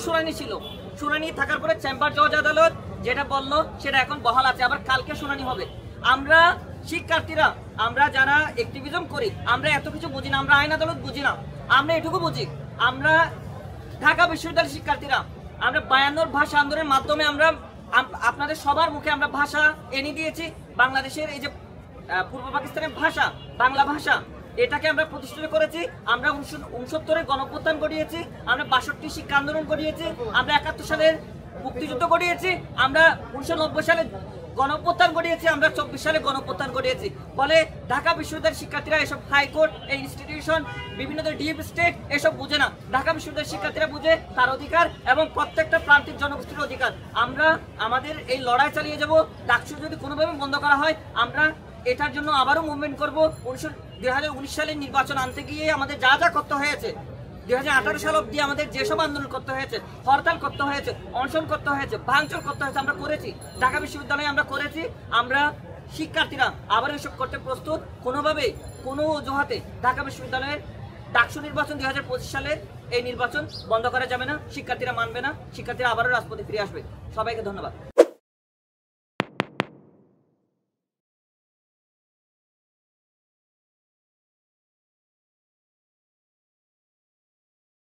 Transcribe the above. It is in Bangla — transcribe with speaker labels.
Speaker 1: শুনানি ছিল, শুনানি থাকার পরে চেম্বার জজ আদালত যেটা বললো সেটা এখন বহাল আছে, আবার কালকে শুনানি হবে। আমরা শিক্ষার্থীরা, আমরা যারা অ্যাক্টিভিজম করি, আমরা এত কিছু বুঝি না, আমরা আইন আদালত বুঝি না, আমরা এটুকু বুঝি, আমরা ঢাকা বিশ্ববিদ্যালয়ের শিক্ষার্থীরা আমরা 52 ভাষা আন্দোলনের মাধ্যমে আমরা আপনাদের সবার মুখে আমরা ভাষা এনে দিয়েছি। বাংলাদেশের এই যে পূর্ব পাকিস্তানের ভাষা, বাংলা ভাষা, এটাকে আমরা প্রতিষ্ঠিত করেছি। আমরা 69-এর গণঅভ্যুত্থান করিয়েছি, আমরা 62 শিক্ষা আন্দোলন করিয়েছি, আমরা 71 সালের মুক্তিযুদ্ধ করিয়েছি, আমরা 1990 সালে গণঅভ্যুত্থান করিয়েছি, আমরা 24 সালে গণঅভ্যুত্থান করিয়েছি। বলে ঢাকা বিশ্ববিদ্যালয়ের শিক্ষার্থীরা এসব হাইকোর্ট, এই ইনস্টিটিউশন, বিভিন্ন ডিপ স্টেট এসব বুঝে না। ঢাকা বিশ্ববিদ্যালয়ের শিক্ষার্থীরা বুঝে তার অধিকার এবং প্রত্যেকটা প্রান্তিক জনগোষ্ঠীর অধিকার। আমরা আমাদের এই লড়াই চালিয়ে যাব। ডাকসু যদি কোনোভাবে বন্ধ করা হয়, আমরা এটার জন্য আবারও মুভমেন্ট করব। 2019 সালের নির্বাচন আনতে গিয়ে আমাদের যা যা করতে হয়েছে, 2018 সাল অব্দি আমাদের যেসব আন্দোলন করতে হয়েছে, হরতাল করতে হয়েছে, অনশন করতে হয়েছে, ভাঙচুর করতে হয়েছে, আমরা করেছি। ঢাকা বিশ্ববিদ্যালয়ে আমরা করেছি। আমরা শিক্ষার্থীরা আবার এসব করতে প্রস্তুত। কোনোভাবে কোনো অজুহাতে ঢাকা বিশ্ববিদ্যালয়ের ডাকসু নির্বাচন 2025 সালের এই নির্বাচন বন্ধ করা যাবে না। শিক্ষার্থীরা মানবে না, শিক্ষার্থীরা আবারও রাজপথে ফিরে আসবে। সবাইকে ধন্যবাদ।